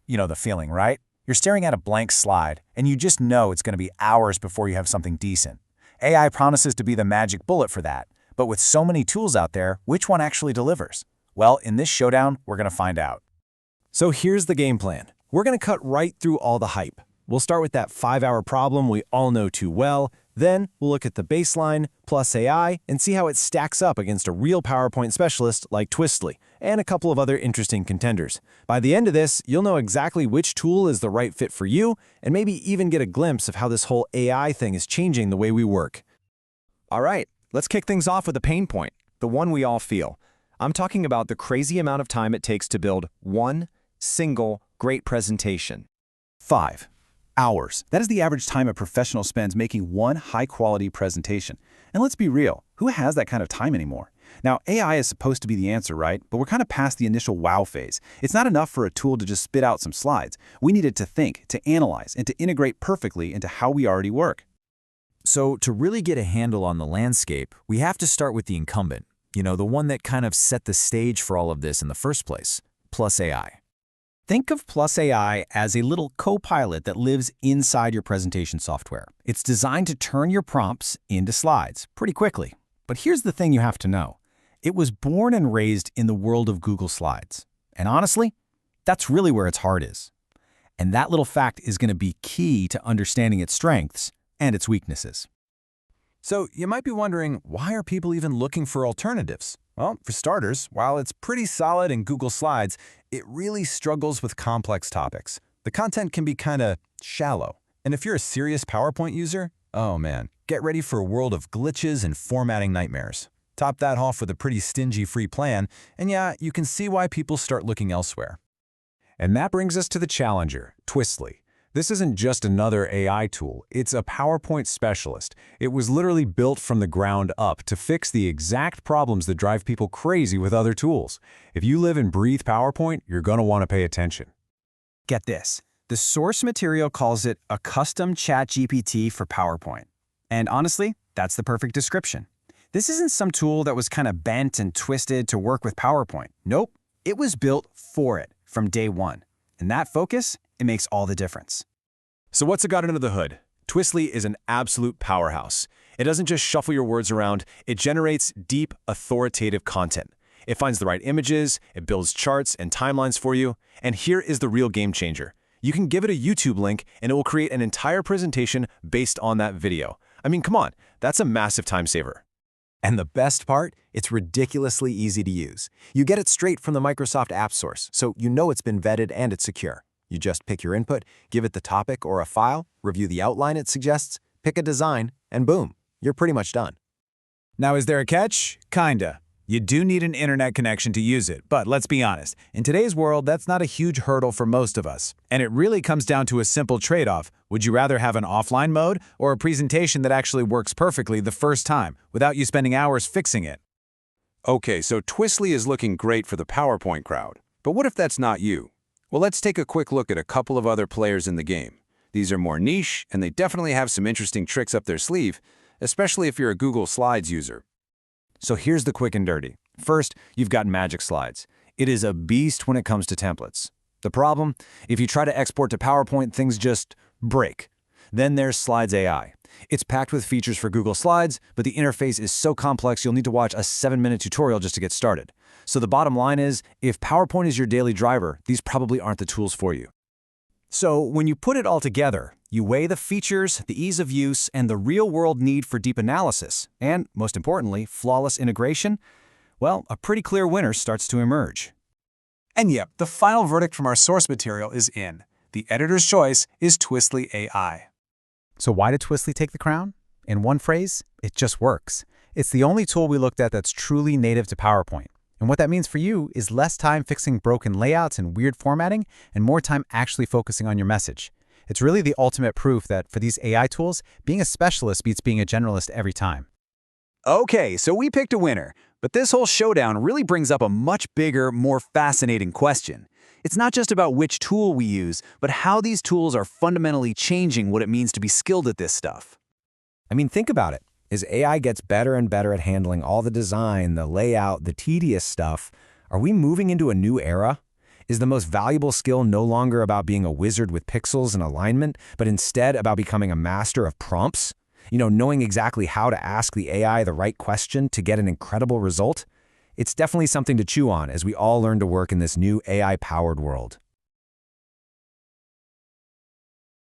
You know the feeling, right? You're staring at a blank slide, and you just know it's going to be hours before you have something decent. AI promises to be the magic bullet for that, but with so many tools out there, which one actually delivers? Well, in this showdown, we're going to find out. So here's the game plan. We're going to cut right through all the hype. We'll start with that 5-hour problem we all know too well. Then we'll look at the baseline plus AI and see how it stacks up against a real PowerPoint specialist like Twistly and a couple of other interesting contenders. By the end of this, you'll know exactly which tool is the right fit for you and maybe even get a glimpse of how this whole AI thing is changing the way we work. All right, let's kick things off with a pain point, the one we all feel. I'm talking about the crazy amount of time it takes to build one single great presentation. 5 hours. That is the average time a professional spends making one high-quality presentation. And let's be real, who has that kind of time anymore? Now, AI is supposed to be the answer, right? But we're kind of past the initial wow phase. It's not enough for a tool to just spit out some slides. We need it to think, to analyze, and to integrate perfectly into how we already work. So to really get a handle on the landscape, we have to start with the incumbent. You know, the one that kind of set the stage for all of this in the first place, Plus AI. Think of Plus AI as a little co-pilot that lives inside your presentation software. It's designed to turn your prompts into slides pretty quickly. But here's the thing you have to know. It was born and raised in the world of Google Slides. And honestly, that's really where its heart is. And that little fact is going to be key to understanding its strengths and its weaknesses. So you might be wondering, why are people even looking for alternatives? Well, for starters, while it's pretty solid in Google Slides, it really struggles with complex topics. The content can be kind of shallow. And if you're a serious PowerPoint user, oh man, get ready for a world of glitches and formatting nightmares. Top that off with a pretty stingy free plan, and yeah, you can see why people start looking elsewhere. And that brings us to the challenger, Twistly. This isn't just another AI tool, it's a PowerPoint specialist. It was literally built from the ground up to fix the exact problems that drive people crazy with other tools. If you live and breathe PowerPoint, you're going to want to pay attention. Get this. The source material calls it a custom ChatGPT for PowerPoint. And honestly, that's the perfect description. This isn't some tool that was kind of bent and twisted to work with PowerPoint. Nope, it was built for it from day one. And that focus, it makes all the difference. So what's it got under the hood? Twistly is an absolute powerhouse. It doesn't just shuffle your words around, it generates deep, authoritative content. It finds the right images, it builds charts and timelines for you, and here is the real game changer. You can give it a YouTube link and it will create an entire presentation based on that video. I mean, come on, that's a massive time saver. And the best part, it's ridiculously easy to use. You get it straight from the Microsoft App Source, so you know it's been vetted and it's secure. You just pick your input, give it the topic or a file, review the outline it suggests, pick a design, and boom, you're pretty much done. Now, is there a catch? Kinda. You do need an internet connection to use it, but let's be honest. In today's world, that's not a huge hurdle for most of us. And it really comes down to a simple trade-off. Would you rather have an offline mode or a presentation that actually works perfectly the first time without you spending hours fixing it? Okay, so Twistly is looking great for the PowerPoint crowd. But what if that's not you? Well, let's take a quick look at a couple of other players in the game. These are more niche, and they definitely have some interesting tricks up their sleeve, especially if you're a Google Slides user. So here's the quick and dirty. First, you've got MagicSlides. It is a beast when it comes to templates. The problem? If you try to export to PowerPoint, things just break. Then there's SlidesAI. It's packed with features for Google Slides, but the interface is so complex you'll need to watch a 7-minute tutorial just to get started. So the bottom line is, if PowerPoint is your daily driver, these probably aren't the tools for you. So when you put it all together, you weigh the features, the ease of use, and the real-world need for deep analysis, and, most importantly, flawless integration, well, a pretty clear winner starts to emerge. And yep, the final verdict from our source material is in. The editor's choice is Twistly AI. So why did Twistly take the crown? In one phrase, it just works. It's the only tool we looked at that's truly native to PowerPoint. And what that means for you is less time fixing broken layouts and weird formatting, and more time actually focusing on your message. It's really the ultimate proof that for these AI tools, being a specialist beats being a generalist every time. Okay, so we picked a winner, but this whole showdown really brings up a much bigger, more fascinating question. It's not just about which tool we use, but how these tools are fundamentally changing what it means to be skilled at this stuff. I mean, think about it. As AI gets better and better at handling all the design, the layout, the tedious stuff, are we moving into a new era? Is the most valuable skill no longer about being a wizard with pixels and alignment, but instead about becoming a master of prompts? Knowing exactly how to ask the AI the right question to get an incredible result? It's definitely something to chew on as we all learn to work in this new AI-powered world.